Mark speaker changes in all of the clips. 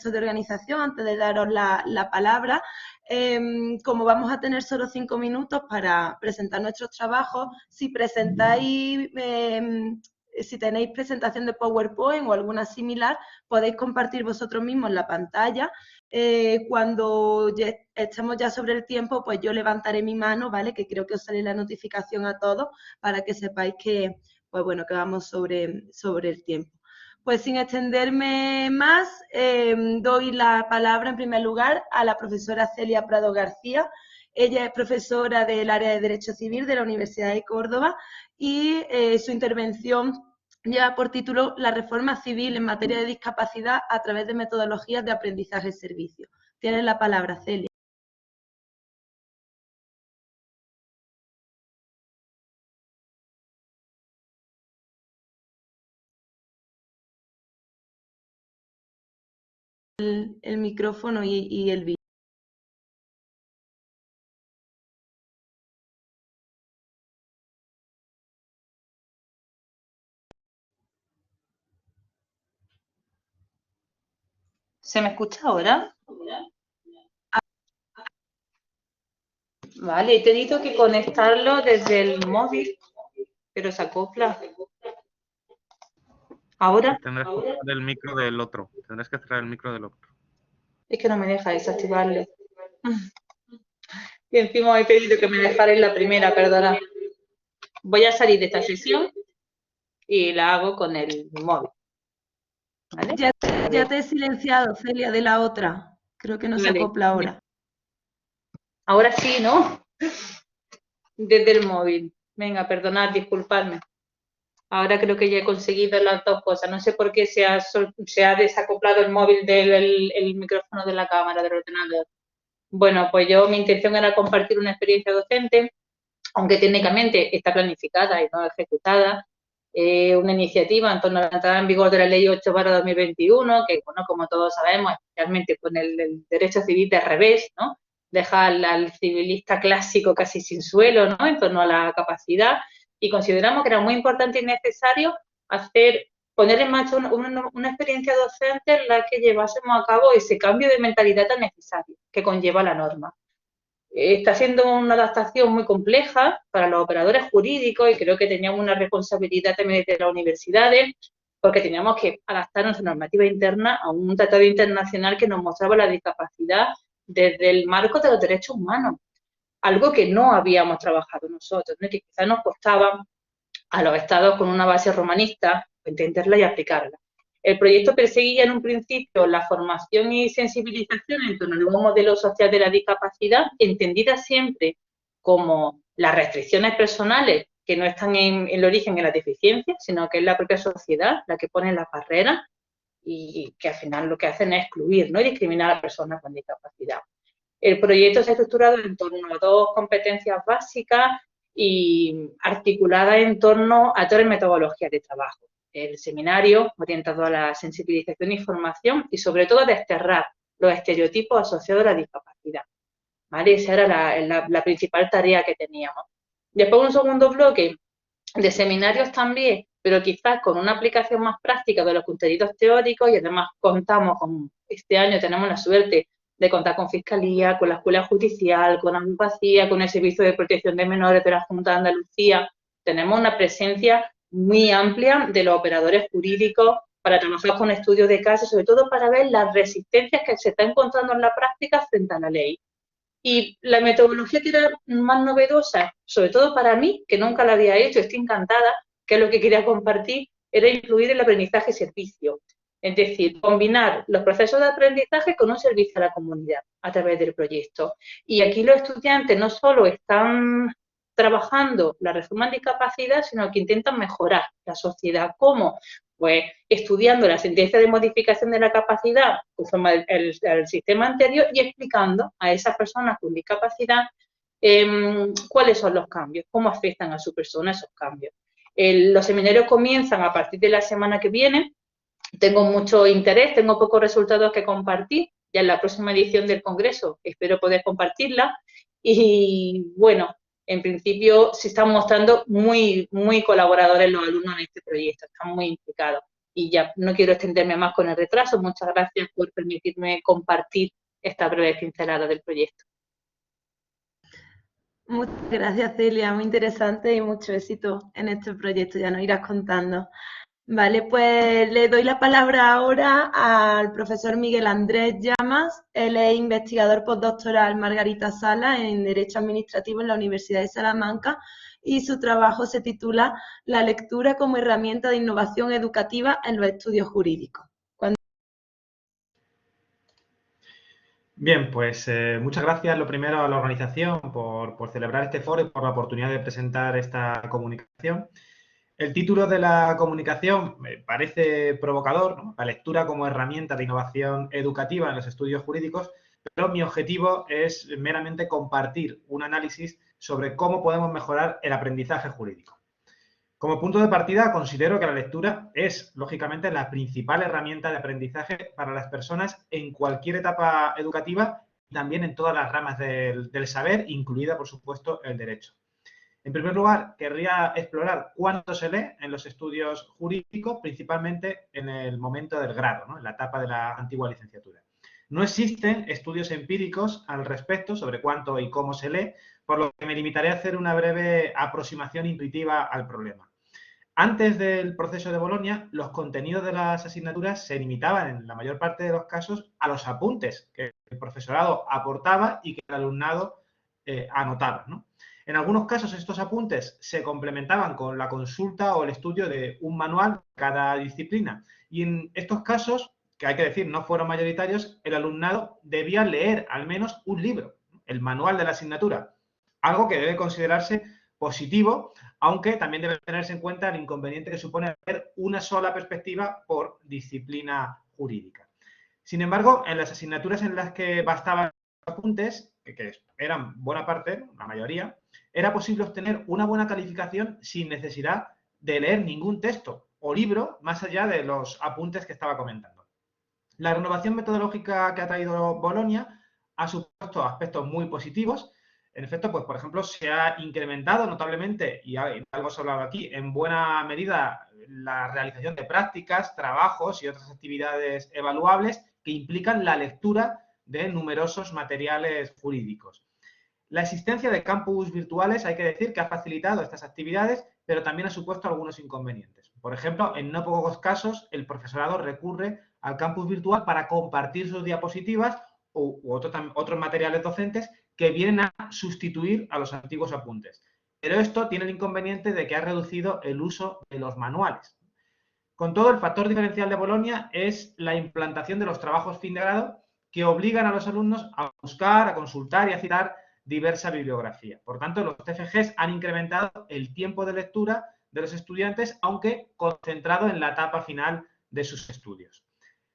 Speaker 1: de organización antes de daros la palabra. Como vamos a tener solo 5 minutos para presentar nuestros trabajos, si presentáis, si tenéis presentación de PowerPoint o alguna similar, podéis compartir vosotros mismos la pantalla. Cuando estemos ya sobre el tiempo, pues yo levantaré mi mano, ¿vale? Que creo que os sale la notificación a todos para que sepáis que, pues bueno, que vamos sobre el tiempo. Pues sin extenderme más, doy la palabra en primer lugar a la profesora Celia Prado García. Ella es profesora del área de Derecho Civil de la Universidad de Córdoba y su intervención lleva por título La reforma civil en materia de discapacidad a través de metodologías de aprendizaje-servicio. Tienes la palabra, Celia. El micrófono y el vídeo.
Speaker 2: ¿Se me escucha ahora? Vale, he tenido que conectarlo desde el móvil, pero se acopla. ¿Ahora?
Speaker 3: Tendrás que cerrar el micro del otro. Tendrás que cerrar el micro del otro.
Speaker 2: Es que no me deja desactivarlo. Y encima he pedido que me dejara en la primera, perdona. Voy a salir de esta sesión y la hago con el móvil. ¿Vale?
Speaker 1: Ya te he silenciado, Celia, de la otra. Creo que no se acopla ahora.
Speaker 2: Ahora sí, ¿no? Desde el móvil. Venga, perdonad, disculpadme. Ahora creo que ya he conseguido las dos cosas. No sé por qué se ha desacoplado el móvil del micrófono de la cámara del ordenador. Bueno, pues mi intención era compartir una experiencia docente, aunque técnicamente está planificada y no ejecutada, una iniciativa en torno a la entrada en vigor de la Ley 8/2021, que, bueno, como todos sabemos, especialmente con el derecho civil de revés, ¿no? Deja al civilista clásico casi sin suelo, ¿no? En torno a la capacidad, y consideramos que era muy importante y necesario poner en marcha una experiencia docente en la que llevásemos a cabo ese cambio de mentalidad tan necesario que conlleva la norma. Está siendo una adaptación muy compleja para los operadores jurídicos y creo que teníamos una responsabilidad también desde las universidades, porque teníamos que adaptar nuestra normativa interna a un tratado internacional que nos mostraba la discapacidad desde el marco de los derechos humanos, algo que no habíamos trabajado nosotros, ¿no? Que quizás nos costaba a los estados con una base romanista entenderla y aplicarla. El proyecto perseguía en un principio la formación y sensibilización en torno a un modelo social de la discapacidad, entendida siempre como las restricciones personales que no están en el origen en la deficiencia, sino que es la propia sociedad la que pone las barreras y que al final lo que hacen es excluir, ¿no? Y discriminar a las personas con discapacidad. El proyecto se ha estructurado en torno a dos competencias básicas y articuladas en torno a tres metodologías de trabajo. El seminario, orientado a la sensibilización y formación, y sobre todo a desterrar los estereotipos asociados a la discapacidad. ¿Vale? Esa era la principal tarea que teníamos. Después un segundo bloque de seminarios también, pero quizás con una aplicación más práctica de los contenidos teóricos, y además este año tenemos la suerte de contar con Fiscalía, con la Escuela Judicial, con Abogacía, con el Servicio de Protección de Menores de la Junta de Andalucía. Tenemos una presencia muy amplia de los operadores jurídicos para trabajar con estudios de caso, sobre todo para ver las resistencias que se están encontrando en la práctica frente a la ley. Y la metodología que era más novedosa, sobre todo para mí, que nunca la había hecho, estoy encantada, que es lo que quería compartir, era incluir el aprendizaje-servicio. Es decir, combinar los procesos de aprendizaje con un servicio a la comunidad a través del proyecto. Y aquí los estudiantes no solo están trabajando la reforma en discapacidad, sino que intentan mejorar la sociedad. ¿Cómo? Pues estudiando la sentencia de modificación de la capacidad conforme al sistema anterior y explicando a esas personas con discapacidad cuáles son los cambios, cómo afectan a su persona esos cambios. Los seminarios comienzan a partir de la semana que viene. Tengo mucho interés, tengo pocos resultados que compartir. Ya en la próxima edición del Congreso espero poder compartirla. Y bueno, en principio se están mostrando muy colaboradores los alumnos en este proyecto, están muy implicados. Y ya no quiero extenderme más con el retraso. Muchas gracias por permitirme compartir esta breve pincelada del proyecto.
Speaker 1: Muchas gracias, Celia, muy interesante y mucho éxito en este proyecto, ya nos irás contando. Vale, pues le doy la palabra ahora al profesor Miguel Andrés Llamas. Él es investigador postdoctoral Margarita Sala en Derecho Administrativo en la Universidad de Salamanca y su trabajo se titula La lectura como herramienta de innovación educativa en los estudios jurídicos.
Speaker 4: Bien, pues muchas gracias lo primero a la organización por celebrar este foro y por la oportunidad de presentar esta comunicación. El título de la comunicación me parece provocador, ¿no? La lectura como herramienta de innovación educativa en los estudios jurídicos, pero mi objetivo es meramente compartir un análisis sobre cómo podemos mejorar el aprendizaje jurídico. Como punto de partida, considero que la lectura es, lógicamente, la principal herramienta de aprendizaje para las personas en cualquier etapa educativa y también en todas las ramas del saber, incluida, por supuesto, el derecho. En primer lugar, querría explorar cuánto se lee en los estudios jurídicos, principalmente en el momento del grado, ¿no? En la etapa de la antigua licenciatura. No existen estudios empíricos al respecto sobre cuánto y cómo se lee, por lo que me limitaré a hacer una breve aproximación intuitiva al problema. Antes del proceso de Bolonia, los contenidos de las asignaturas se limitaban, en la mayor parte de los casos, a los apuntes que el profesorado aportaba y que el alumnado anotaba, ¿no? En algunos casos, estos apuntes se complementaban con la consulta o el estudio de un manual de cada disciplina. Y en estos casos, que hay que decir no fueron mayoritarios, el alumnado debía leer al menos un libro, el manual de la asignatura, algo que debe considerarse positivo, aunque también debe tenerse en cuenta el inconveniente que supone ver una sola perspectiva por disciplina jurídica. Sin embargo, en las asignaturas en las que bastaban apuntes, que eran buena parte, la mayoría, era posible obtener una buena calificación sin necesidad de leer ningún texto o libro más allá de los apuntes que estaba comentando. La renovación metodológica que ha traído Bolonia ha supuesto aspectos muy positivos. En efecto, pues por ejemplo, se ha incrementado notablemente, y algo se ha hablado aquí, en buena medida la realización de prácticas, trabajos y otras actividades evaluables que implican la lectura de numerosos materiales jurídicos. La existencia de campus virtuales, hay que decir, que ha facilitado estas actividades, pero también ha supuesto algunos inconvenientes. Por ejemplo, en no pocos casos, el profesorado recurre al campus virtual para compartir sus diapositivas u otros materiales docentes que vienen a sustituir a los antiguos apuntes. Pero esto tiene el inconveniente de que ha reducido el uso de los manuales. Con todo, el factor diferencial de Bolonia es la implantación de los trabajos fin de grado que obligan a los alumnos a buscar, a consultar y a citar diversa bibliografía. Por tanto, los TFGs han incrementado el tiempo de lectura de los estudiantes, aunque concentrado en la etapa final de sus estudios.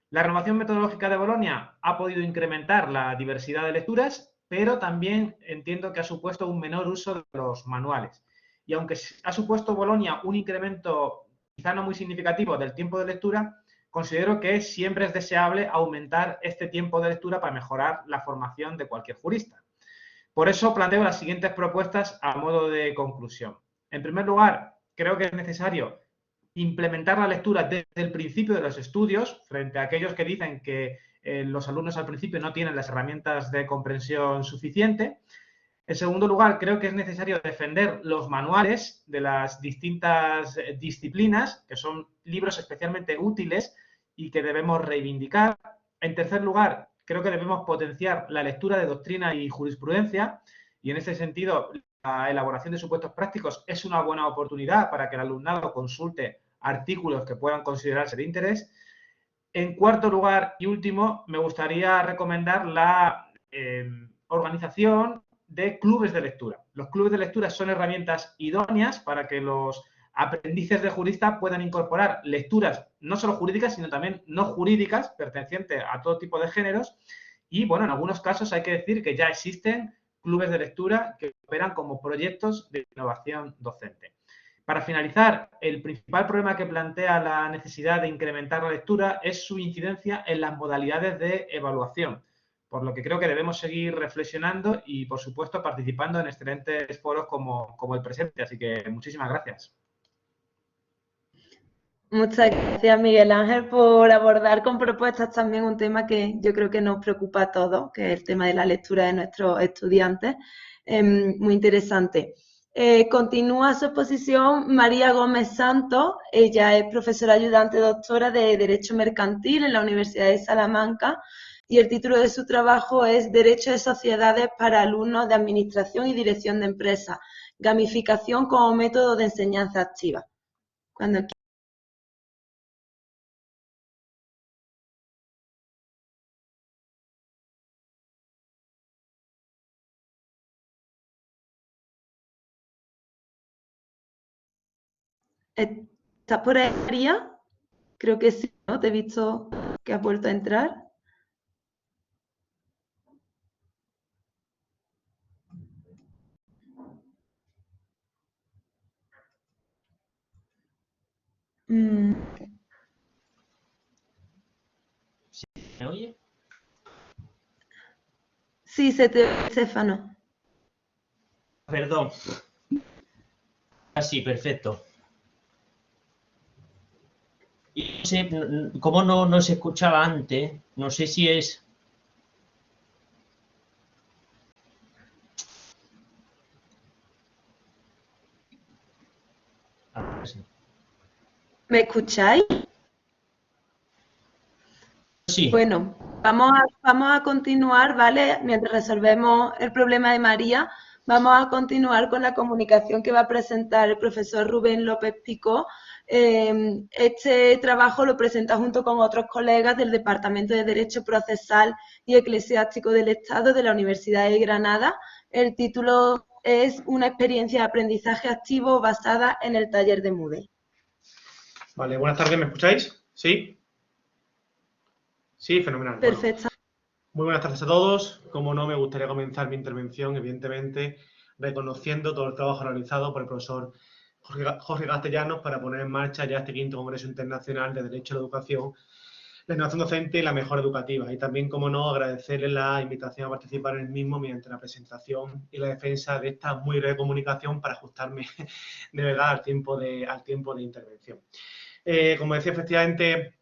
Speaker 4: La renovación metodológica de Bolonia ha podido incrementar la diversidad de lecturas, pero también entiendo que ha supuesto un menor uso de los manuales. Y aunque ha supuesto Bolonia un incremento quizá no muy significativo del tiempo de lectura, considero que siempre es deseable aumentar este tiempo de lectura para mejorar la formación de cualquier jurista. Por eso planteo las siguientes propuestas a modo de conclusión. En primer lugar, creo que es necesario implementar la lectura desde el principio de los estudios, frente a aquellos que dicen que los alumnos al principio no tienen las herramientas de comprensión suficiente. En segundo lugar, creo que es necesario defender los manuales de las distintas disciplinas, que son libros especialmente útiles y que debemos reivindicar. En tercer lugar, creo que debemos potenciar la lectura de doctrina y jurisprudencia y en ese sentido la elaboración de supuestos prácticos es una buena oportunidad para que el alumnado consulte artículos que puedan considerarse de interés. En cuarto lugar y último, me gustaría recomendar la organización de clubes de lectura. Los clubes de lectura son herramientas idóneas para que los aprendices de jurista puedan incorporar lecturas no solo jurídicas, sino también no jurídicas, pertenecientes a todo tipo de géneros. Y, bueno, en algunos casos hay que decir que ya existen clubes de lectura que operan como proyectos de innovación docente. Para finalizar, el principal problema que plantea la necesidad de incrementar la lectura es su incidencia en las modalidades de evaluación, por lo que creo que debemos seguir reflexionando y, por supuesto, participando en excelentes foros como el presente. Así que muchísimas gracias.
Speaker 1: Muchas gracias, Miguel Ángel, por abordar con propuestas también un tema que yo creo que nos preocupa a todos, que es el tema de la lectura de nuestros estudiantes. Muy interesante. Continúa su exposición María Gómez Santos. Ella es profesora ayudante doctora de Derecho Mercantil en la Universidad de Salamanca y el título de su trabajo es Derecho de Sociedades para alumnos de Administración y Dirección de Empresas, gamificación como método de enseñanza activa. Cuando ¿Estás por ahí, María? Creo que sí, ¿no? Te he visto que has vuelto a entrar.
Speaker 5: ¿Me oye?
Speaker 1: Sí, se te oye, Estefano.
Speaker 5: Perdón. Así, perfecto. Y no sé, como no se escuchaba antes, no sé si es...
Speaker 1: ¿Me escucháis?
Speaker 5: Sí,
Speaker 1: Bueno, vamos a continuar, ¿vale? Mientras resolvemos el problema de María, vamos a continuar con la comunicación que va a presentar el profesor Rubén López Picó. Este trabajo lo presenta junto con otros colegas del Departamento de Derecho Procesal y Eclesiástico del Estado de la Universidad de Granada. El título es Una experiencia de aprendizaje activo basada en el taller de Moodle.
Speaker 6: Vale, buenas tardes, ¿me escucháis? ¿Sí? Sí, fenomenal.
Speaker 1: Perfecto.
Speaker 6: Muy buenas tardes a todos. Como no, me gustaría comenzar mi intervención, evidentemente, reconociendo todo el trabajo realizado por el profesor Jorge Castellanos para poner en marcha ya este 5º Congreso Internacional de Derecho a la Educación, la innovación docente y la mejora educativa. Y también, como no, agradecerle la invitación a participar en el mismo mediante la presentación y la defensa de esta muy breve comunicación para ajustarme de verdad al tiempo de intervención. Como decía, efectivamente,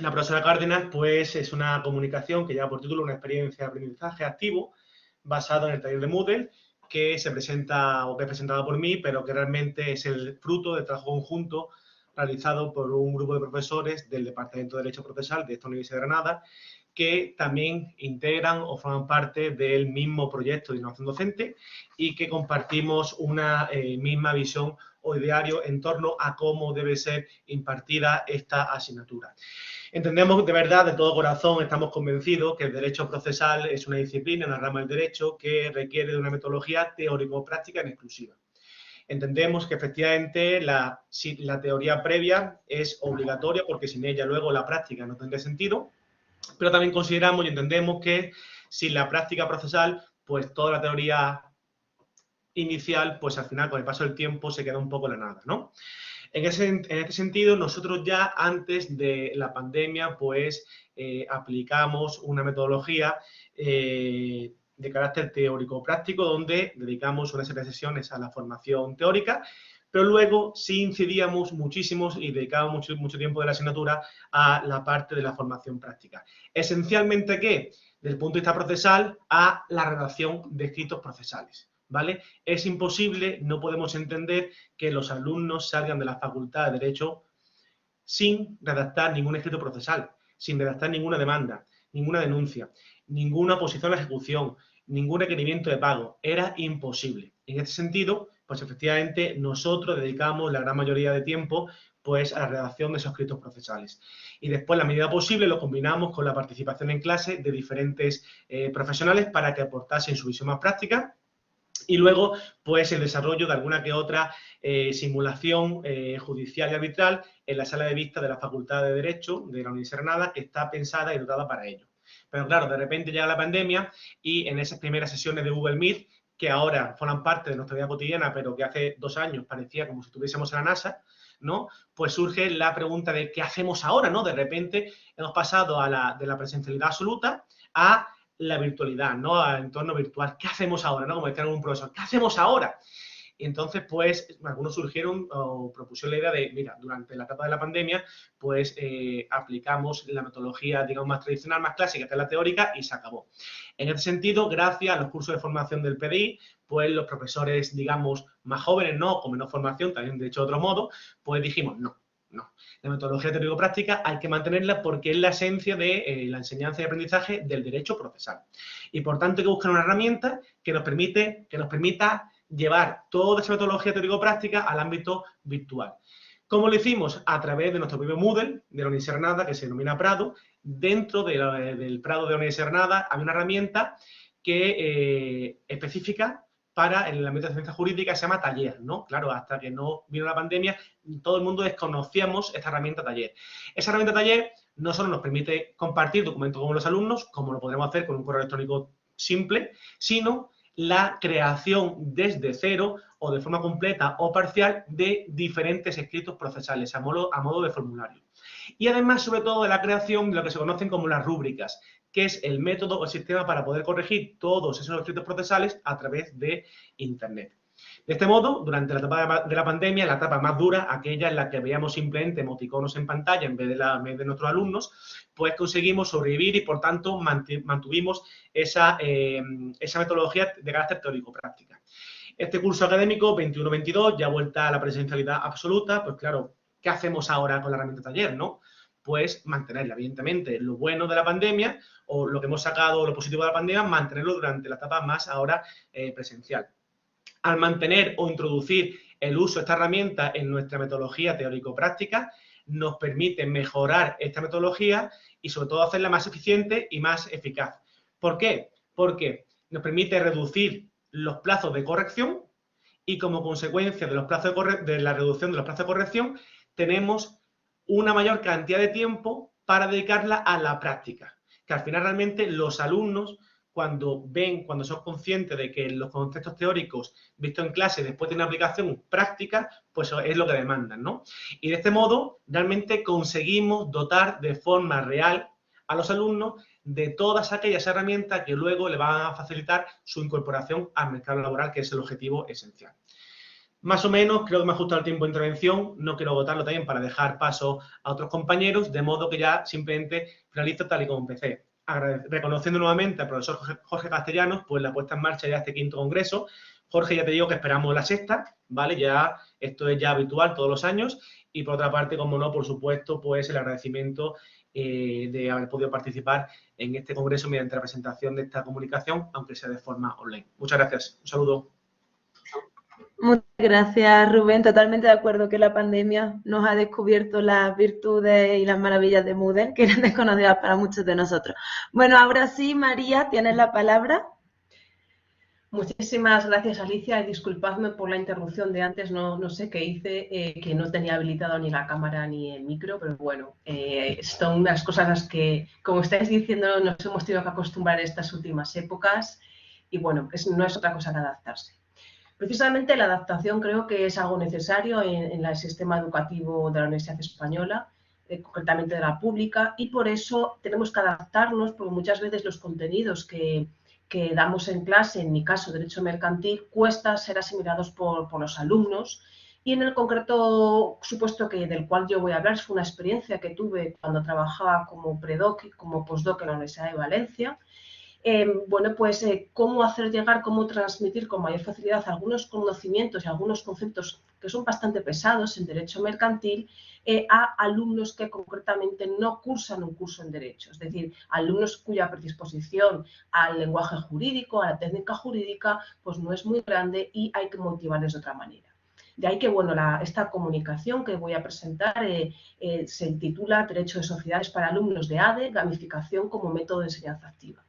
Speaker 6: la profesora Cárdenas, pues es una comunicación que lleva por título una experiencia de aprendizaje activo basado en el taller de Moodle, que se presenta o que es presentada por mí, pero que realmente es el fruto de trabajo conjunto realizado por un grupo de profesores del Departamento de Derecho Procesal de esta Universidad de Granada, que también integran o forman parte del mismo proyecto de innovación docente y que compartimos una misma visión o ideario en torno a cómo debe ser impartida esta asignatura. Entendemos de verdad, de todo corazón, estamos convencidos que el derecho procesal es una disciplina, una rama del derecho que requiere de una metodología teórico-práctica en exclusiva. Entendemos que efectivamente la teoría previa es obligatoria porque sin ella luego la práctica no tendría sentido, pero también consideramos y entendemos que sin la práctica procesal, pues toda la teoría inicial, pues al final con el paso del tiempo se queda un poco en la nada, ¿no? En este sentido, nosotros ya antes de la pandemia, pues aplicamos una metodología de carácter teórico-práctico donde dedicamos una serie de sesiones a la formación teórica, pero luego sí incidíamos muchísimo y dedicábamos mucho tiempo de la asignatura a la parte de la formación práctica. Esencialmente, ¿qué? Desde el punto de vista procesal, a la redacción de escritos procesales, ¿vale? Es imposible, no podemos entender que los alumnos salgan de la Facultad de Derecho sin redactar ningún escrito procesal, sin redactar ninguna demanda, ninguna denuncia, ninguna oposición a la ejecución, ningún requerimiento de pago. Era imposible. En este sentido, pues efectivamente nosotros dedicamos la gran mayoría de tiempo pues a la redacción de esos escritos procesales. Y después, en la medida posible, lo combinamos con la participación en clase de diferentes profesionales para que aportasen su visión más práctica. Y luego, pues, el desarrollo de alguna que otra simulación judicial y arbitral en la sala de vista de la Facultad de Derecho de la Universidad de Granada, que está pensada y dotada para ello. Pero claro, de repente llega la pandemia y en esas primeras sesiones de Google Meet, que ahora forman parte de nuestra vida cotidiana, pero que hace 2 años parecía como si estuviésemos en la NASA, ¿no? Pues surge la pregunta de ¿qué hacemos ahora, no? De repente hemos pasado de la presencialidad absoluta a la virtualidad, ¿no? Al entorno virtual. ¿Qué hacemos ahora, no? Como decía algún profesor, ¿qué hacemos ahora? Y entonces, pues, algunos surgieron o propusieron la idea de, mira, durante la etapa de la pandemia, pues aplicamos la metodología, digamos, más tradicional, más clásica, que es la teórica, y se acabó. En este sentido, gracias a los cursos de formación del PDI, pues los profesores, digamos, más jóvenes, ¿no?, con menos formación, también de hecho de otro modo, pues dijimos, no. La metodología teórico-práctica hay que mantenerla porque es la esencia de la enseñanza y aprendizaje del derecho procesal. Y por tanto hay que buscar una herramienta que nos permita llevar toda esa metodología teórico-práctica al ámbito virtual. ¿Cómo lo hicimos? A través de nuestro propio Moodle de la Universidad de Granada, que se denomina Prado. Dentro del Prado de la Universidad de Granada hay una herramienta que específica para el ámbito de ciencia jurídica, se llama Taller, ¿no? Claro, hasta que no vino la pandemia, todo el mundo desconocíamos esta herramienta Taller. Esa herramienta Taller no solo nos permite compartir documentos con los alumnos, como lo podremos hacer con un correo electrónico simple, sino la creación desde cero o de forma completa o parcial de diferentes escritos procesales a modo de formulario. Y además, sobre todo, de la creación de lo que se conocen como las rúbricas, que es el método o el sistema para poder corregir todos esos escritos procesales a través de Internet. De este modo, durante la etapa de la pandemia, la etapa más dura, aquella en la que veíamos simplemente emoticonos en pantalla en vez de nuestros alumnos, pues conseguimos sobrevivir y, por tanto, mantuvimos esa metodología de carácter teórico-práctica. Este curso académico 21-22, ya vuelta a la presencialidad absoluta, pues claro, ¿qué hacemos ahora con la herramienta Taller, no? Pues mantenerla, evidentemente, lo bueno de la pandemia o lo que hemos sacado, lo positivo de la pandemia, mantenerlo durante la etapa más ahora presencial. Al mantener o introducir el uso de esta herramienta en nuestra metodología teórico-práctica, nos permite mejorar esta metodología y, sobre todo, hacerla más eficiente y más eficaz. ¿Por qué? Porque nos permite reducir los plazos de corrección y, como consecuencia de la reducción de los plazos de corrección, tenemos una mayor cantidad de tiempo para dedicarla a la práctica. Que al final realmente los alumnos, cuando son conscientes de que los conceptos teóricos vistos en clase después de una aplicación práctica, pues es lo que demandan, ¿no? Y de este modo realmente conseguimos dotar de forma real a los alumnos de todas aquellas herramientas que luego le van a facilitar su incorporación al mercado laboral, que es el objetivo esencial. Más o menos, creo que me ha ajustado el tiempo de intervención, no quiero agotarlo también para dejar paso a otros compañeros, de modo que ya simplemente finalizo tal y como empecé. Reconociendo nuevamente al profesor Jorge Castellanos, pues la puesta en marcha de este 5º congreso. Jorge, ya te digo que esperamos la 6ª, ¿vale? Ya, esto es ya habitual todos los años. Y por otra parte, como no, por supuesto, pues el agradecimiento de haber podido participar en este congreso mediante la presentación de esta comunicación, aunque sea de forma online. Muchas gracias. Un saludo.
Speaker 1: Muchas gracias, Rubén. Totalmente de acuerdo que la pandemia nos ha descubierto las virtudes y las maravillas de Moodle, que eran desconocidas para muchos de nosotros. Bueno, ahora sí, María, tienes la palabra.
Speaker 7: Muchísimas gracias, Alicia, y disculpadme por la interrupción de antes, no sé qué hice, que no tenía habilitado ni la cámara ni el micro, pero bueno, son unas cosas a las que, como estáis diciendo, nos hemos tenido que acostumbrar estas últimas épocas y bueno, no es otra cosa que adaptarse. Precisamente la adaptación creo que es algo necesario en el sistema educativo de la Universidad Española, concretamente de la pública, y por eso tenemos que adaptarnos, porque muchas veces los contenidos que damos en clase, en mi caso, Derecho Mercantil, cuesta ser asimilados por los alumnos. Y en el concreto supuesto del cual yo voy a hablar, fue una experiencia que tuve cuando trabajaba como predoc y como postdoc en la Universidad de Valencia. Bueno, pues cómo hacer llegar, cómo transmitir con mayor facilidad algunos conocimientos y algunos conceptos que son bastante pesados en Derecho Mercantil a alumnos que concretamente no cursan un curso en Derecho, es decir, alumnos cuya predisposición al lenguaje jurídico, a la técnica jurídica, pues no es muy grande y hay que motivarles de otra manera. De ahí que, bueno, esta comunicación que voy a presentar se titula Derecho de Sociedades para alumnos de ADE, gamificación como método de enseñanza activa.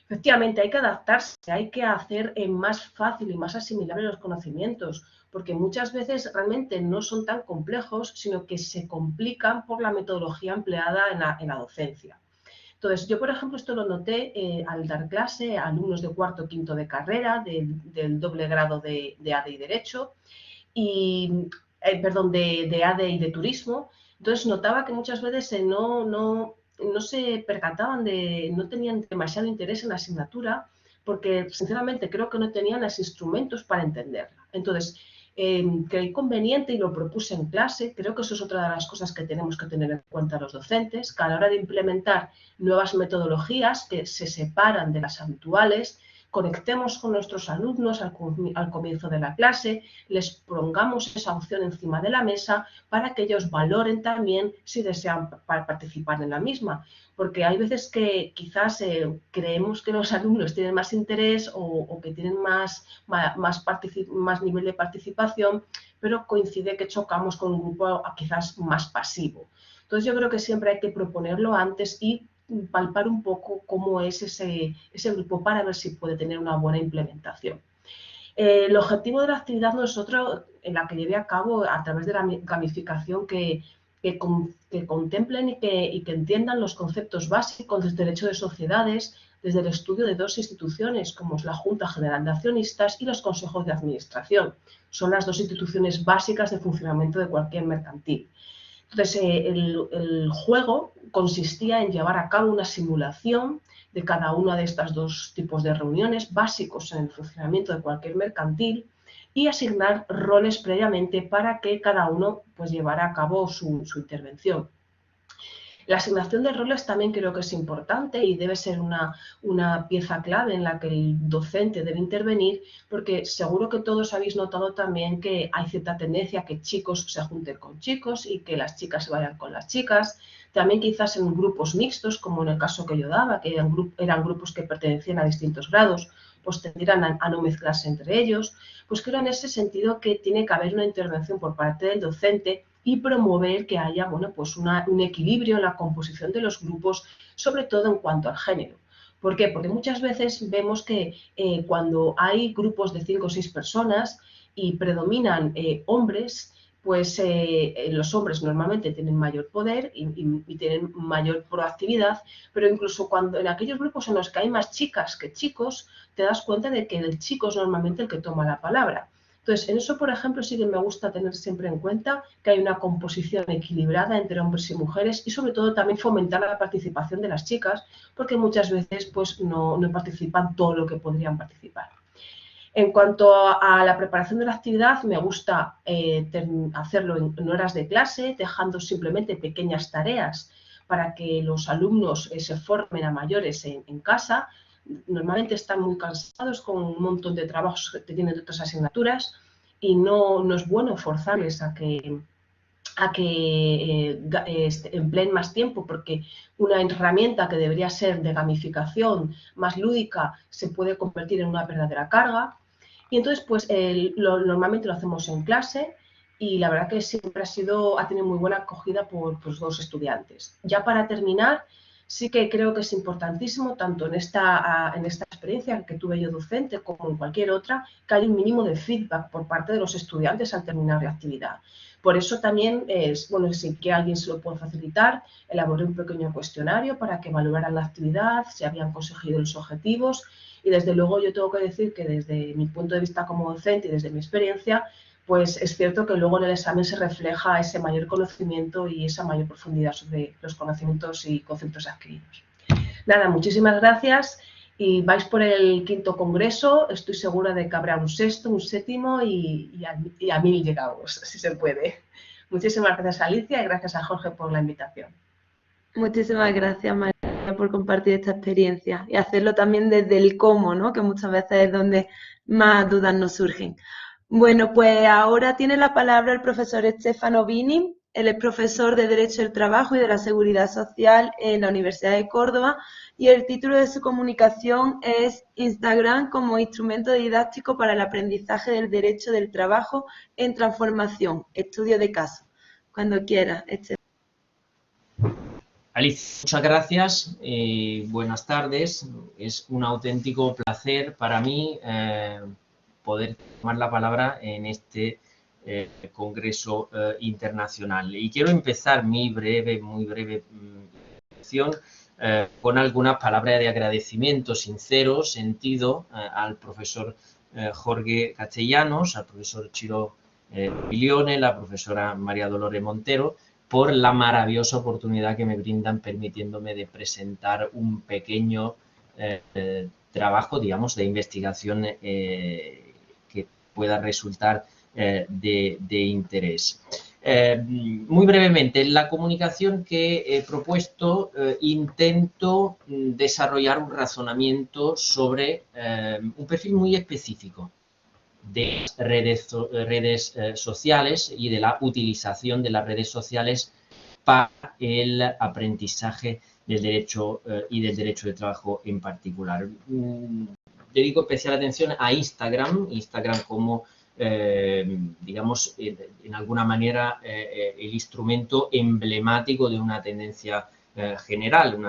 Speaker 7: Efectivamente, hay que adaptarse, hay que hacer más fácil y más asimilable los conocimientos, porque muchas veces realmente no son tan complejos, sino que se complican por la metodología empleada en la docencia. Entonces, yo, por ejemplo, esto lo noté al dar clase a alumnos de 4º o 5º de carrera, del doble grado de ADE y Derecho, de ADE y de Turismo. Entonces, notaba que muchas veces no se percataban no tenían demasiado interés en la asignatura, porque sinceramente creo que no tenían los instrumentos para entenderla. Entonces, creí conveniente y lo propuse en clase. Creo que eso es otra de las cosas que tenemos que tener en cuenta los docentes, que a la hora de implementar nuevas metodologías que se separan de las habituales, conectemos con nuestros alumnos al comienzo de la clase, les pongamos esa opción encima de la mesa para que ellos valoren también si desean participar en la misma. Porque hay veces que quizás creemos que los alumnos tienen más interés o que tienen más nivel de participación, pero coincide que chocamos con un grupo quizás más pasivo. Entonces yo creo que siempre hay que proponerlo antes y palpar un poco cómo es ese grupo para ver si puede tener una buena implementación. El objetivo de la actividad no es otro en la que lleve a cabo a través de la gamificación que contemplen y que entiendan los conceptos básicos del derecho de sociedades desde el estudio de dos instituciones como es la Junta General de Accionistas y los consejos de administración. Son las dos instituciones básicas de funcionamiento de cualquier mercantil. Entonces, el juego consistía en llevar a cabo una simulación de cada una de estas dos tipos de reuniones básicos en el funcionamiento de cualquier mercantil y asignar roles previamente para que cada uno pues, llevara a cabo su intervención. La asignación de roles también creo que es importante y debe ser una pieza clave en la que el docente debe intervenir, porque seguro que todos habéis notado también que hay cierta tendencia a que chicos se junten con chicos y que las chicas se vayan con las chicas. También quizás en grupos mixtos, como en el caso que yo daba, que eran grupos que pertenecían a distintos grados, pues tendrían a no mezclarse entre ellos. Pues creo en ese sentido que tiene que haber una intervención por parte del docente y promover que haya bueno, pues un equilibrio en la composición de los grupos, sobre todo en cuanto al género. ¿Por qué? Porque muchas veces vemos que cuando hay grupos de 5 o 6 personas y predominan hombres, pues los hombres normalmente tienen mayor poder y tienen mayor proactividad, pero incluso cuando en aquellos grupos en los que hay más chicas que chicos, te das cuenta de que el chico es normalmente el que toma la palabra. Entonces, en eso, por ejemplo, sí que me gusta tener siempre en cuenta que hay una composición equilibrada entre hombres y mujeres y, sobre todo, también fomentar la participación de las chicas, porque muchas veces pues, no participan todo lo que podrían participar. En cuanto a la preparación de la actividad, me gusta hacerlo en horas de clase, dejando simplemente pequeñas tareas para que los alumnos se formen a mayores en casa. Normalmente están muy cansados con un montón de trabajos que tienen de otras asignaturas y no es bueno forzarles a que empleen más tiempo, porque una herramienta que debería ser de gamificación más lúdica se puede convertir en una verdadera carga. Y entonces, pues normalmente lo hacemos en clase y la verdad que siempre ha tenido muy buena acogida por los dos estudiantes. Ya para terminar, sí que creo que es importantísimo, tanto en esta experiencia que tuve yo docente como en cualquier otra, que haya un mínimo de feedback por parte de los estudiantes al terminar la actividad. Por eso también, si que alguien se lo puede facilitar, elaboré un pequeño cuestionario para que valoraran la actividad, si habían conseguido los objetivos. Y desde luego yo tengo que decir que desde mi punto de vista como docente y desde mi experiencia, pues es cierto que luego en el examen se refleja ese mayor conocimiento y esa mayor profundidad sobre los conocimientos y conceptos adquiridos. Nada, muchísimas gracias y vais por el 5º congreso. Estoy segura de que habrá un 6º, un 7º y a 1000 llegamos, si se puede. Muchísimas gracias, Alicia, y gracias a Jorge por la invitación.
Speaker 1: Muchísimas gracias, María, por compartir esta experiencia y hacerlo también desde el cómo, ¿no? Que muchas veces es donde más dudas nos surgen. Bueno, pues ahora tiene la palabra el profesor Stefano Bini. Él es profesor de Derecho del Trabajo y de la Seguridad Social en la Universidad de Córdoba y el título de su comunicación es Instagram como instrumento didáctico para el aprendizaje del derecho del trabajo en transformación, estudio de caso. Cuando quiera, Stefano.
Speaker 5: Alicia, muchas gracias y buenas tardes. Es un auténtico placer para mí poder tomar la palabra en este congreso internacional. Y quiero empezar mi muy breve introducción con algunas palabras de agradecimiento sincero, sentido al profesor Jorge Castellanos, al profesor Ciro Bilione, la profesora María Dolores Montero, por la maravillosa oportunidad que me brindan permitiéndome de presentar un pequeño trabajo, digamos, de investigación que pueda resultar de interés. Muy brevemente, en la comunicación que he propuesto intento desarrollar un razonamiento sobre un perfil muy específico de redes sociales y de la utilización de las redes sociales para el aprendizaje del derecho y del derecho de trabajo en particular. Dedico especial atención a Instagram como digamos, en alguna manera el instrumento emblemático de una tendencia general,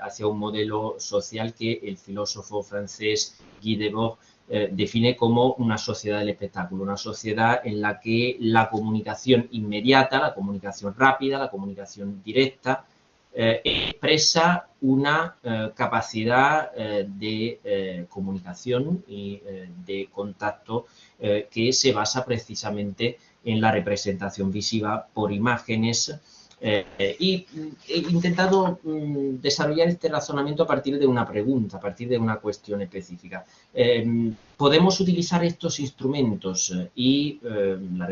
Speaker 5: hacia un modelo social que el filósofo francés Guy Debord define como una sociedad del espectáculo, una sociedad en la que la comunicación inmediata, la comunicación rápida, la comunicación directa, expresa una capacidad de comunicación y de contacto que se basa precisamente en la representación visiva por imágenes y he intentado desarrollar este razonamiento a partir de una pregunta, a partir de una cuestión específica. ¿Podemos utilizar estos instrumentos y las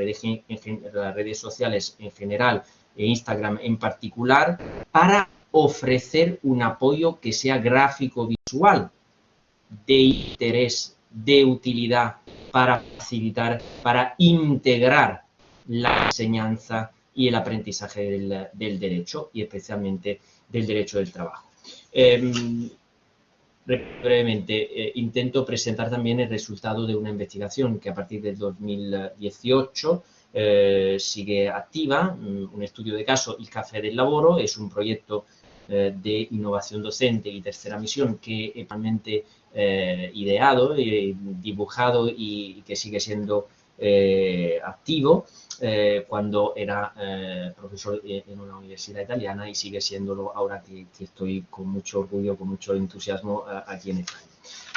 Speaker 5: redes sociales en general e Instagram en particular para ofrecer un apoyo que sea gráfico visual, de interés, de utilidad, para facilitar, para integrar la enseñanza y el aprendizaje del derecho y especialmente del derecho del trabajo? Brevemente, intento presentar también el resultado de una investigación que a partir del 2018 sigue activa, un estudio de caso, Il Café del Lavoro, es un proyecto de innovación docente y tercera misión que he realmente ideado, dibujado y que sigue siendo activo cuando era profesor en una universidad italiana y sigue siéndolo ahora que estoy con mucho orgullo, con mucho entusiasmo aquí en España.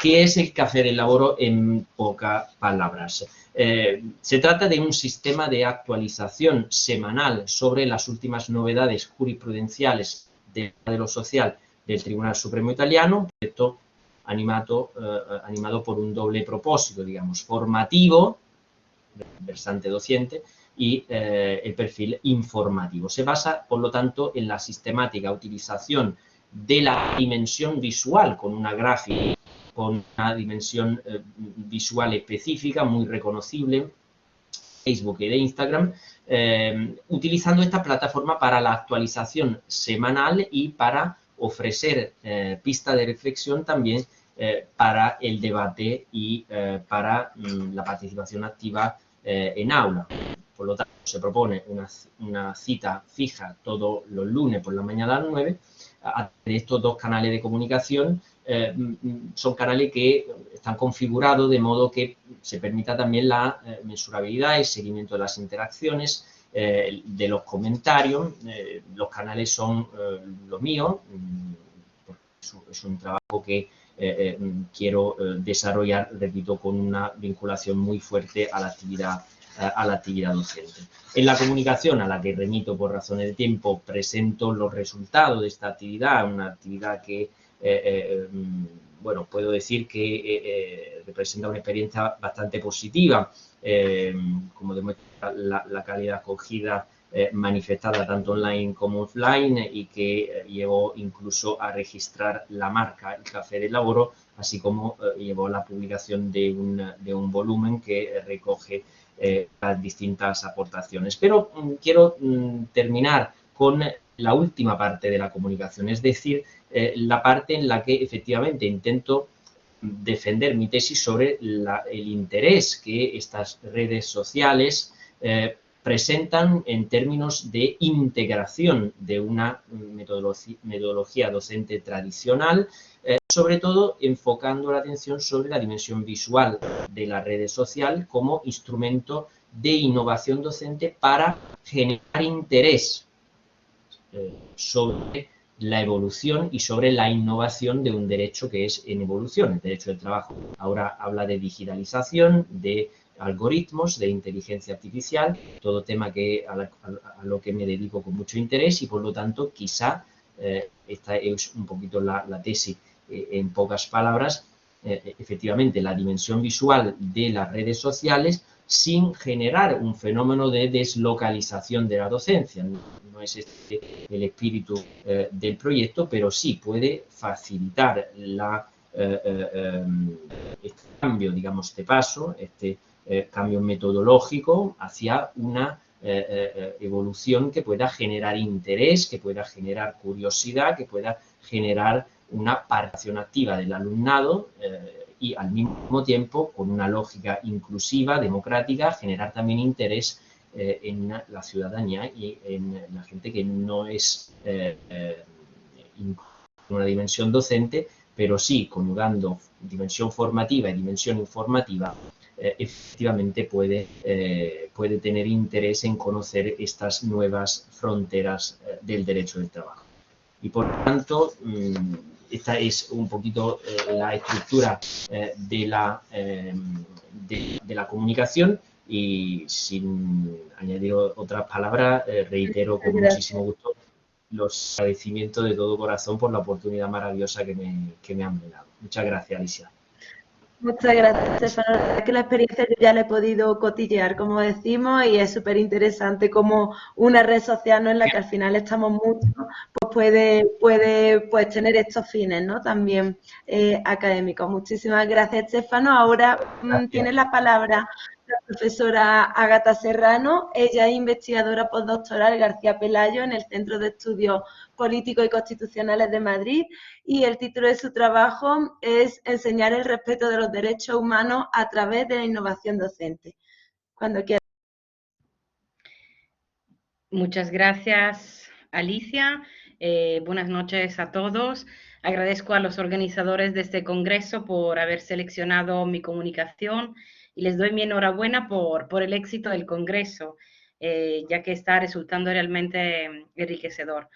Speaker 5: ¿Qué es el Café del Lavoro en pocas palabras? Se trata de un sistema de actualización semanal sobre las últimas novedades jurisprudenciales del modelo social del Tribunal Supremo Italiano, un proyecto animado por un doble propósito, digamos, formativo, versante docente, y el perfil informativo. Se basa, por lo tanto, en la sistemática utilización de la dimensión visual con una gráfica, con una dimensión visual específica, muy reconocible, Facebook y de Instagram, utilizando esta plataforma para la actualización semanal y para ofrecer pista de reflexión también para el debate y para la participación activa en aula. Por lo tanto, se propone una cita fija todos los lunes por la mañana a las 9. De estos dos canales de comunicación son canales que están configurados de modo que se permita también la mensurabilidad, el seguimiento de las interacciones, de los comentarios. Los canales son los míos, es un trabajo que quiero desarrollar, repito, con una vinculación muy fuerte a la actividad docente. En la comunicación, a la que remito por razones de tiempo, presento los resultados de esta actividad, una actividad que, bueno, puedo decir que representa una experiencia bastante positiva, como demuestra la calidad acogida manifestada tanto online como offline y que llevó incluso a registrar la marca El Café del Lavoro, así como llevó a la publicación de un volumen que recoge las distintas aportaciones. Pero quiero terminar con la última parte de la comunicación, es decir, la parte en la que efectivamente intento defender mi tesis sobre el interés que estas redes sociales presentan en términos de integración de una metodología docente tradicional, sobre todo enfocando la atención sobre la dimensión visual de la red social como instrumento de innovación docente para generar interés sobre la evolución y sobre la innovación de un derecho que es en evolución, el derecho del trabajo. Ahora habla de digitalización, de algoritmos, de inteligencia artificial, todo tema a lo que me dedico con mucho interés y por lo tanto quizá esta es un poquito la tesis en pocas palabras. Efectivamente, la dimensión visual de las redes sociales sin generar un fenómeno de deslocalización de la docencia. No es este el espíritu del proyecto, pero sí puede facilitar este cambio, digamos, de paso, este cambio metodológico hacia una evolución que pueda generar interés, que pueda generar curiosidad, que pueda generar una participación activa del alumnado y al mismo tiempo, con una lógica inclusiva, democrática, generar también interés en la ciudadanía y en la gente que no es en una dimensión docente, pero sí conjugando dimensión formativa y dimensión informativa, efectivamente puede tener interés en conocer estas nuevas fronteras del derecho del trabajo. Y por tanto, esta es un poquito la estructura de la comunicación, y sin añadir otras palabras, reitero con muchísimo gusto los agradecimientos de todo corazón por la oportunidad maravillosa que me han dado. Muchas gracias, Alicia.
Speaker 1: Muchas gracias, Estefano. La verdad es que la experiencia yo ya la he podido cotillear, como decimos, y es súper interesante como una red social, ¿no?, en la que al final estamos mucho, pues puede pues tener estos fines, ¿no?, también académicos. Muchísimas gracias, Estefano. Ahora tiene la palabra la profesora Ágata Serrano. Ella es investigadora postdoctoral García Pelayo en el Centro de Estudios Políticos y Constitucionales de Madrid, y el título de su trabajo es Enseñar el respeto de los derechos humanos a través de la innovación docente. Cuando quiera.
Speaker 8: Muchas gracias, Alicia. Buenas noches a todos. Agradezco a los organizadores de este congreso por haber seleccionado mi comunicación y les doy mi enhorabuena por el éxito del congreso, ya que está resultando realmente enriquecedor.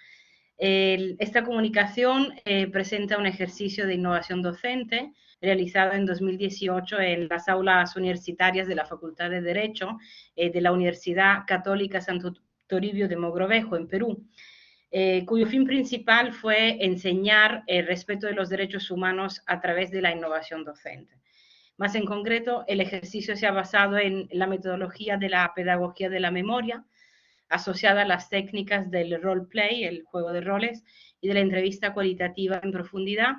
Speaker 8: Esta comunicación presenta un ejercicio de innovación docente realizado en 2018 en las aulas universitarias de la Facultad de Derecho de la Universidad Católica Santo Toribio de Mogrovejo, en Perú, cuyo fin principal fue enseñar el respeto de los derechos humanos a través de la innovación docente. Más en concreto, el ejercicio se ha basado en la metodología de la pedagogía de la memoria, asociada a las técnicas del roleplay, el juego de roles, y de la entrevista cualitativa en profundidad,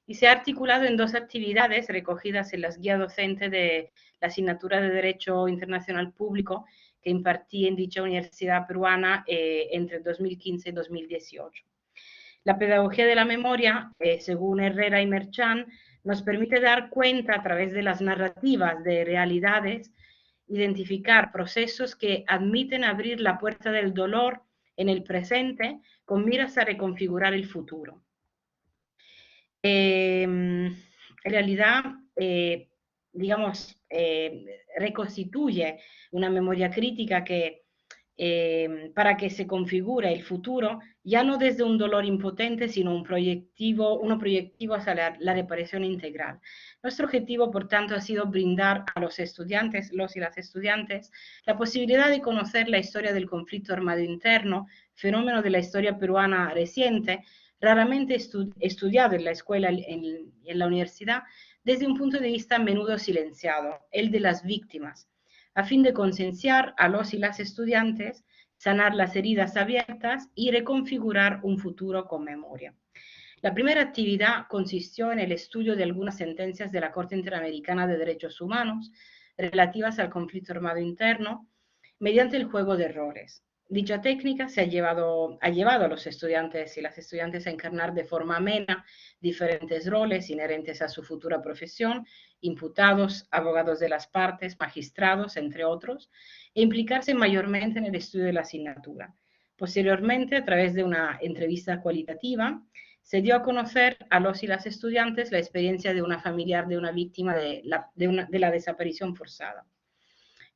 Speaker 8: y se ha articulado en dos actividades recogidas en las guías docentes de la asignatura de Derecho Internacional Público que impartí en dicha universidad peruana entre 2015 y 2018. La pedagogía de la memoria, según Herrera y Merchán, nos permite dar cuenta a través de las narrativas de realidades, identificar procesos que admiten abrir la puerta del dolor en el presente con miras a reconfigurar el futuro. En realidad, digamos, reconstituye una memoria crítica que, para que se configure el futuro, ya no desde un dolor impotente, sino uno proyectivo hacia la reparación integral. Nuestro objetivo, por tanto, ha sido brindar a los estudiantes, los y las estudiantes, la posibilidad de conocer la historia del conflicto armado interno, fenómeno de la historia peruana reciente, raramente estudiado en la escuela y en la universidad, desde un punto de vista a menudo silenciado, el de las víctimas, a fin de concienciar a los y las estudiantes, sanar las heridas abiertas y reconfigurar un futuro con memoria. La primera actividad consistió en el estudio de algunas sentencias de la Corte Interamericana de Derechos Humanos relativas al conflicto armado interno mediante el juego de roles. Dicha técnica ha llevado a los estudiantes y las estudiantes a encarnar de forma amena diferentes roles inherentes a su futura profesión, imputados, abogados de las partes, magistrados, entre otros, e implicarse mayormente en el estudio de la asignatura. Posteriormente, a través de una entrevista cualitativa, se dio a conocer a los y las estudiantes la experiencia de una familiar de una víctima de la desaparición forzada.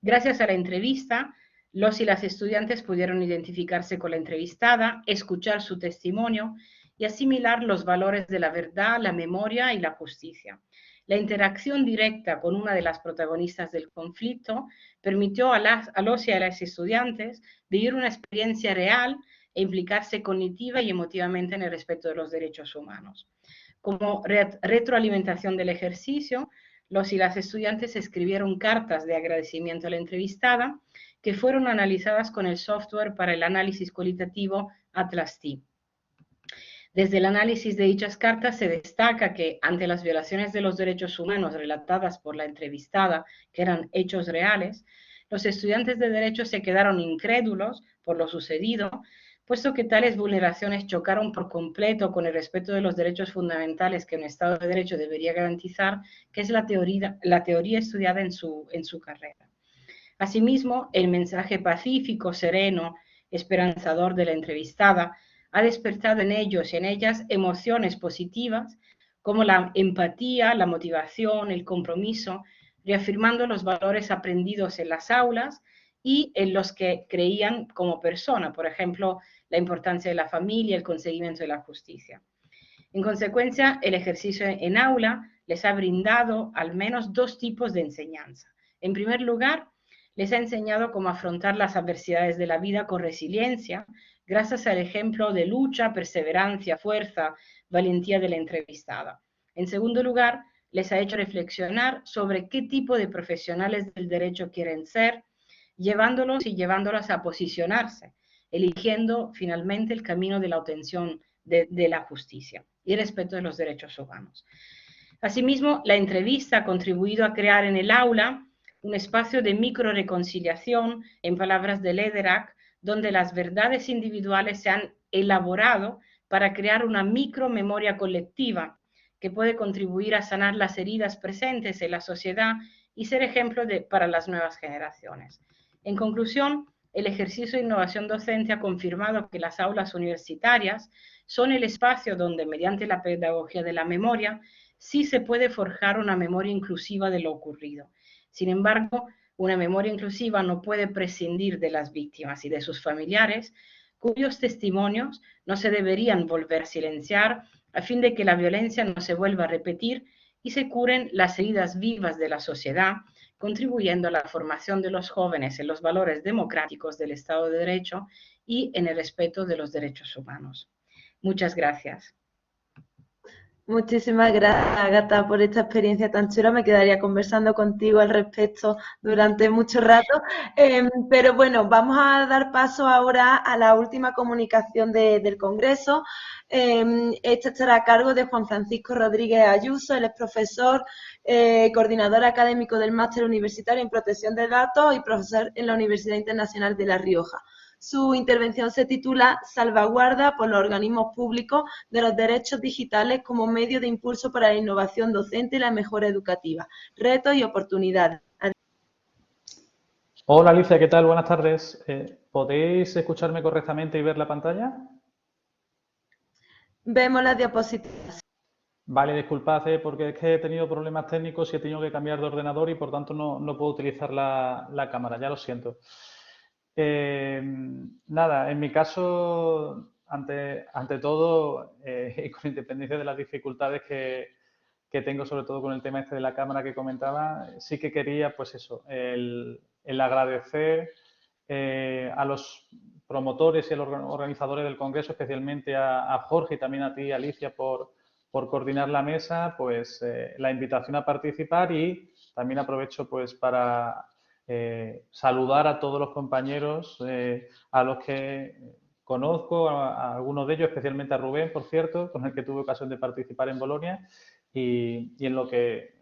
Speaker 8: Gracias a la entrevista, los y las estudiantes pudieron identificarse con la entrevistada, escuchar su testimonio y asimilar los valores de la verdad, la memoria y la justicia. La interacción directa con una de las protagonistas del conflicto permitió a los y a las estudiantes vivir una experiencia real e implicarse cognitiva y emotivamente en el respeto de los derechos humanos. Como retroalimentación del ejercicio, los y las estudiantes escribieron cartas de agradecimiento a la entrevistada que fueron analizadas con el software para el análisis cualitativo Atlas-T. Desde el análisis de dichas cartas se destaca que ante las violaciones de los derechos humanos relatadas por la entrevistada, que eran hechos reales, los estudiantes de Derecho se quedaron incrédulos por lo sucedido, puesto que tales vulneraciones chocaron por completo con el respeto de los derechos fundamentales que un Estado de Derecho debería garantizar, que es la teoría estudiada en su carrera. Asimismo, el mensaje pacífico, sereno, esperanzador de la entrevistada ha despertado en ellos y en ellas emociones positivas como la empatía, la motivación, el compromiso, reafirmando los valores aprendidos en las aulas y en los que creían como persona, por ejemplo, la importancia de la familia, el conseguimiento de la justicia. En consecuencia, el ejercicio en aula les ha brindado al menos dos tipos de enseñanza. En primer lugar, les ha enseñado cómo afrontar las adversidades de la vida con resiliencia, gracias al ejemplo de lucha, perseverancia, fuerza, valentía de la entrevistada. En segundo lugar, les ha hecho reflexionar sobre qué tipo de profesionales del derecho quieren ser, llevándolos y llevándolas a posicionarse, eligiendo finalmente el camino de la obtención de la justicia y respeto de los derechos humanos. Asimismo, la entrevista ha contribuido a crear en el aula un espacio de microreconciliación, en palabras de Lederach, donde las verdades individuales se han elaborado para crear una micromemoria colectiva que puede contribuir a sanar las heridas presentes en la sociedad y ser ejemplo para las nuevas generaciones. En conclusión, el ejercicio de innovación docente ha confirmado que las aulas universitarias son el espacio donde, mediante la pedagogía de la memoria, sí se puede forjar una memoria inclusiva de lo ocurrido. Sin embargo, una memoria inclusiva no puede prescindir de las víctimas y de sus familiares, cuyos testimonios no se deberían volver a silenciar a fin de que la violencia no se vuelva a repetir y se curen las heridas vivas de la sociedad, contribuyendo a la formación de los jóvenes en los valores democráticos del Estado de Derecho y en el respeto de los derechos humanos. Muchas gracias.
Speaker 1: Muchísimas gracias, Ágata, por esta experiencia tan chula. Me quedaría conversando contigo al respecto durante mucho rato. Pero bueno, vamos a dar paso ahora a la última comunicación del Congreso. Esta estará a cargo de Juan Francisco Rodríguez Ayuso. Él es profesor, coordinador académico del Máster Universitario en Protección de Datos y profesor en la Universidad Internacional de La Rioja. Su intervención se titula Salvaguarda por los organismos públicos de los derechos digitales como medio de impulso para la innovación docente y la mejora educativa. Retos y oportunidades.
Speaker 9: Hola Alicia, ¿qué tal? Buenas tardes. ¿Podéis escucharme correctamente y ver la pantalla?
Speaker 1: Vemos las diapositivas.
Speaker 9: Vale, disculpad, porque es que he tenido problemas técnicos y he tenido que cambiar de ordenador y por tanto no puedo utilizar la cámara, ya lo siento. Nada, en mi caso, ante todo, y con independencia de las dificultades que tengo, sobre todo con el tema este de la cámara que comentaba, sí que quería, pues eso, el agradecer a los promotores y a los organizadores del Congreso, especialmente a Jorge y también a ti, Alicia, por coordinar la mesa, pues la invitación a participar y también aprovecho pues para saludar a todos los compañeros, a los que conozco, a algunos de ellos, especialmente a Rubén, por cierto, con el que tuve ocasión de participar en Bolonia y en lo que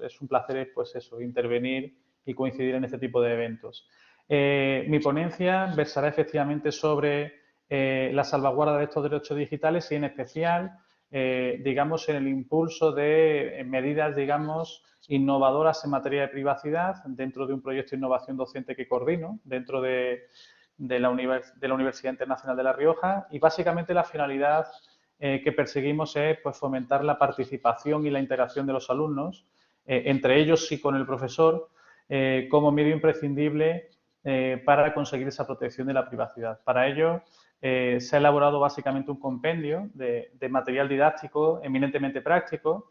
Speaker 9: es un placer, pues eso, intervenir y coincidir en este tipo de eventos. Mi ponencia versará efectivamente sobre la salvaguarda de estos derechos digitales y en especial, digamos, en el impulso de medidas, digamos, innovadoras en materia de privacidad dentro de un proyecto de innovación docente que coordino dentro de la Universidad Internacional de La Rioja y básicamente la finalidad que perseguimos es pues, fomentar la participación y la interacción de los alumnos, entre ellos y con el profesor, como medio imprescindible para conseguir esa protección de la privacidad. Para ello se ha elaborado básicamente un compendio de material didáctico eminentemente práctico,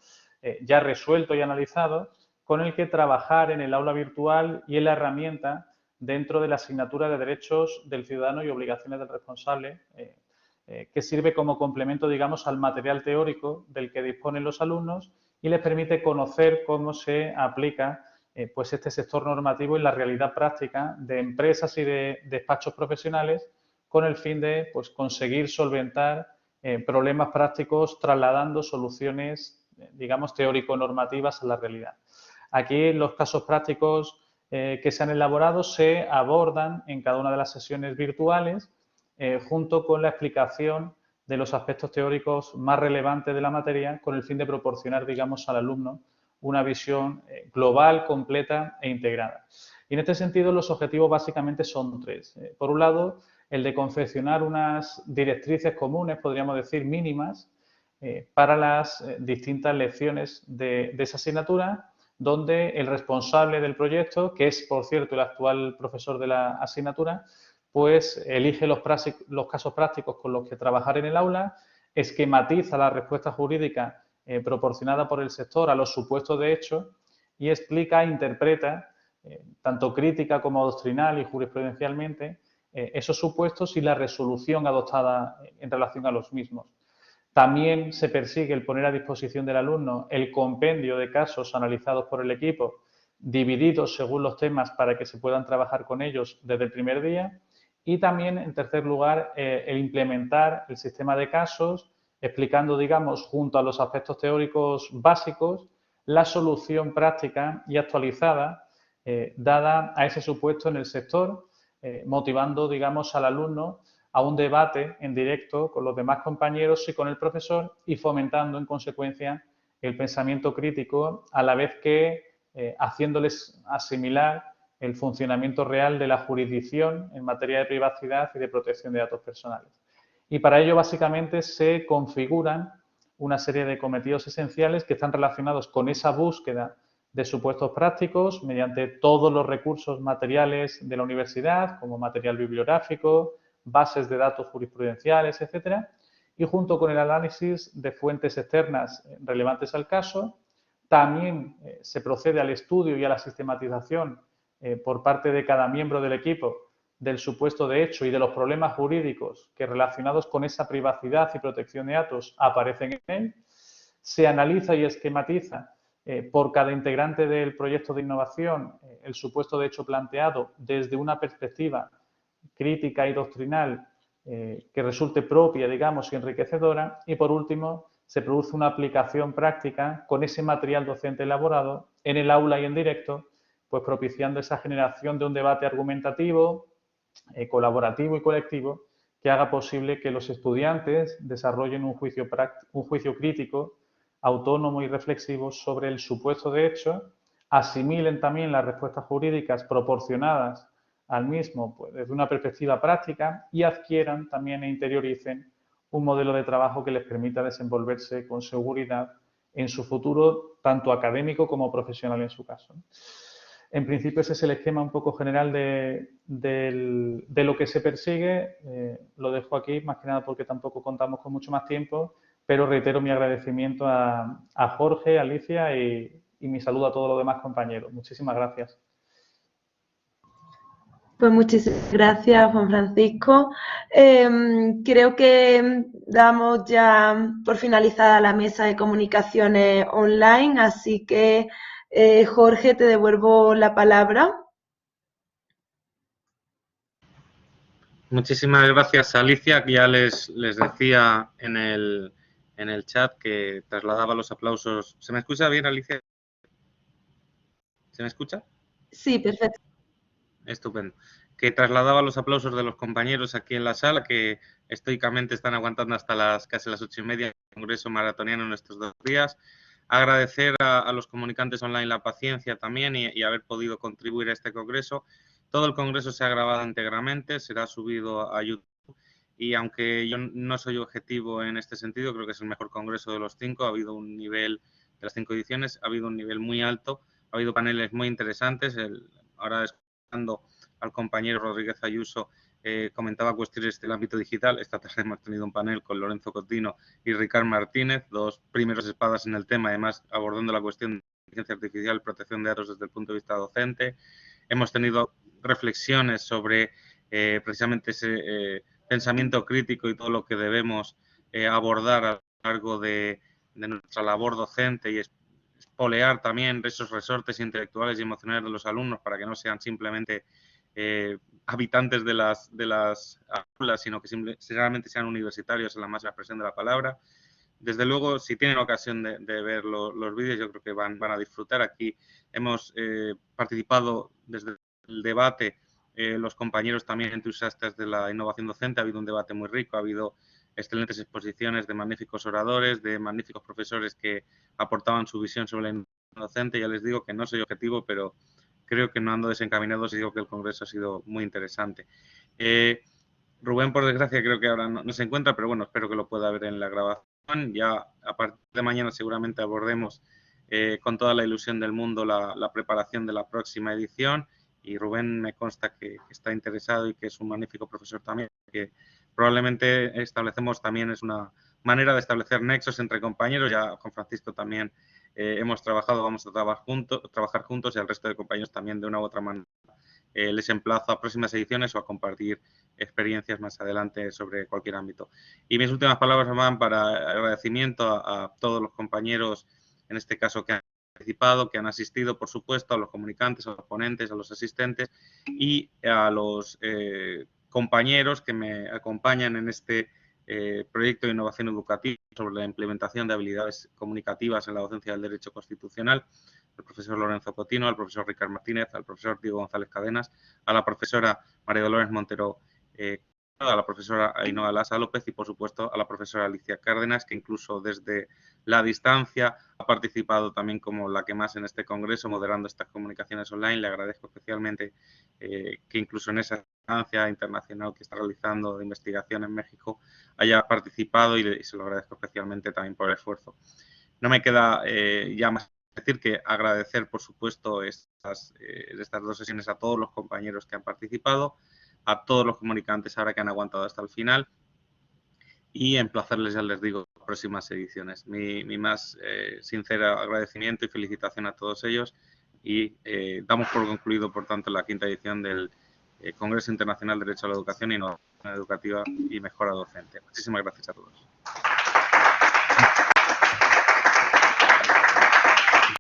Speaker 9: ya resuelto y analizado, con el que trabajar en el aula virtual y en la herramienta dentro de la asignatura de Derechos del Ciudadano y Obligaciones del Responsable, que sirve como complemento, digamos, al material teórico del que disponen los alumnos y les permite conocer cómo se aplica pues este sector normativo en la realidad práctica de empresas y de despachos profesionales, con el fin de pues, conseguir solventar problemas prácticos trasladando soluciones, digamos, teórico-normativas a la realidad. Aquí los casos prácticos que se han elaborado se abordan en cada una de las sesiones virtuales junto con la explicación de los aspectos teóricos más relevantes de la materia, con el fin de proporcionar, digamos, al alumno una visión global, completa e integrada. Y en este sentido, los objetivos básicamente son tres. Por un lado, el de confeccionar unas directrices comunes, podríamos decir mínimas, para las distintas lecciones de esa asignatura, donde el responsable del proyecto, que es, por cierto, el actual profesor de la asignatura, pues elige los casos prácticos con los que trabajar en el aula, esquematiza la respuesta jurídica proporcionada por el sector a los supuestos de hecho y explica e interpreta, tanto crítica como doctrinal y jurisprudencialmente, esos supuestos y la resolución adoptada en relación a los mismos. También se persigue el poner a disposición del alumno el compendio de casos analizados por el equipo, divididos según los temas para que se puedan trabajar con ellos desde el primer día. Y también, en tercer lugar, el implementar el sistema de casos, explicando, digamos, junto a los aspectos teóricos básicos, la solución práctica y actualizada dada a ese supuesto en el sector, motivando, digamos, al alumno a un debate en directo con los demás compañeros y con el profesor y fomentando, en consecuencia, el pensamiento crítico, a la vez que haciéndoles asimilar el funcionamiento real de la jurisdicción en materia de privacidad y de protección de datos personales. Y para ello, básicamente, se configuran una serie de cometidos esenciales que están relacionados con esa búsqueda de supuestos prácticos mediante todos los recursos materiales de la universidad, como material bibliográfico, bases de datos jurisprudenciales, etcétera, y junto con el análisis de fuentes externas relevantes al caso, también se procede al estudio y a la sistematización por parte de cada miembro del equipo del supuesto de hecho y de los problemas jurídicos que relacionados con esa privacidad y protección de datos aparecen en él. Se analiza y esquematiza por cada integrante del proyecto de innovación el supuesto de hecho planteado desde una perspectiva crítica y doctrinal que resulte propia, digamos, y enriquecedora. Y, por último, se produce una aplicación práctica con ese material docente elaborado en el aula y en directo, pues propiciando esa generación de un debate argumentativo, colaborativo y colectivo que haga posible que los estudiantes desarrollen un juicio crítico, autónomo y reflexivo sobre el supuesto de hecho, asimilen también las respuestas jurídicas proporcionadas al mismo pues, desde una perspectiva práctica y adquieran también e interioricen un modelo de trabajo que les permita desenvolverse con seguridad en su futuro, tanto académico como profesional en su caso. En principio ese es el esquema un poco general de lo que se persigue. Lo dejo aquí, más que nada porque tampoco contamos con mucho más tiempo, pero reitero mi agradecimiento a Jorge, a Alicia y mi saludo a todos los demás compañeros. Muchísimas gracias.
Speaker 1: Pues muchísimas gracias, Juan Francisco. Creo que damos ya por finalizada la mesa de comunicaciones online, así que Jorge, te devuelvo la palabra.
Speaker 3: Muchísimas gracias, Alicia, que ya les decía en el chat que trasladaba los aplausos. ¿Se me escucha bien, Alicia? ¿Se me escucha?
Speaker 1: Sí, perfecto.
Speaker 3: Estupendo. Que trasladaba los aplausos de los compañeros aquí en la sala, que estoicamente están aguantando hasta casi las 8:30 del Congreso Maratoniano en estos 2 días. Agradecer a los comunicantes online la paciencia también y haber podido contribuir a este congreso. Todo el congreso se ha grabado íntegramente, será subido a YouTube y aunque yo no soy objetivo en este sentido, creo que es el mejor congreso de los 5. Ha habido un nivel, de las 5 ediciones, ha habido un nivel muy alto, ha habido paneles muy interesantes. Ahora escuchando al compañero Rodríguez Ayuso, comentaba cuestiones del ámbito digital. Esta tarde hemos tenido un panel con Lorenzo Cotino y Ricard Martínez, 2 primeros espadas en el tema, además abordando la cuestión de inteligencia artificial, protección de datos desde el punto de vista docente. Hemos tenido reflexiones sobre precisamente ese pensamiento crítico y todo lo que debemos abordar a lo largo de nuestra labor docente y espolear también esos resortes intelectuales y emocionales de los alumnos para que no sean simplemente habitantes de las aulas, sino que realmente sean universitarios en la máxima expresión de la palabra. Desde luego, si tienen ocasión de ver los vídeos, yo creo que van a disfrutar. Aquí hemos participado desde el debate, los compañeros también entusiastas de la innovación docente. Ha habido un debate muy rico, ha habido excelentes exposiciones de magníficos oradores, de magníficos profesores que aportaban su visión sobre la innovación docente. Ya les digo que no soy objetivo, pero creo que no ando desencaminado si digo que el congreso ha sido muy interesante. Rubén, por desgracia, creo que ahora no se encuentra, pero bueno, espero que lo pueda ver en la grabación. Ya a partir de mañana seguramente abordemos con toda la ilusión del mundo la preparación de la próxima edición, y Rubén me consta que está interesado y que es un magnífico profesor también, que probablemente establecemos también, es una manera de establecer nexos entre compañeros. Ya con Francisco también hemos trabajado, vamos a trabajar juntos, y al resto de compañeros también de una u otra manera. Les emplazo a próximas ediciones o a compartir experiencias más adelante sobre cualquier ámbito. Y mis últimas palabras van para agradecimiento a todos los compañeros, en este caso que han participado, que han asistido, por supuesto, a los comunicantes, a los ponentes, a los asistentes y a los compañeros que me acompañan en este proyecto de innovación educativa sobre la implementación de habilidades comunicativas en la docencia del derecho constitucional, al profesor Lorenzo Cotino, al profesor Ricard Martínez, al profesor Diego González Cadenas, a la profesora María Dolores Montero, a la profesora Ainhoa Lasa López y, por supuesto, a la profesora Alicia Cárdenas, que incluso desde la distancia ha participado también como la que más en este congreso, moderando estas comunicaciones online. Le agradezco especialmente que incluso en esa instancia internacional que está realizando de investigación en México haya participado, y se lo agradezco especialmente también por el esfuerzo. No me queda ya más decir que agradecer, por supuesto, estas dos sesiones a todos los compañeros que han participado, a todos los comunicantes ahora que han aguantado hasta el final, y emplazarles, ya les digo, próximas ediciones. Mi más sincero agradecimiento y felicitación a todos ellos, y damos por concluido, por tanto, la quinta edición del Congreso Internacional de Derecho a la Educación, Innovación Educativa y Mejora Docente. Muchísimas gracias a todos.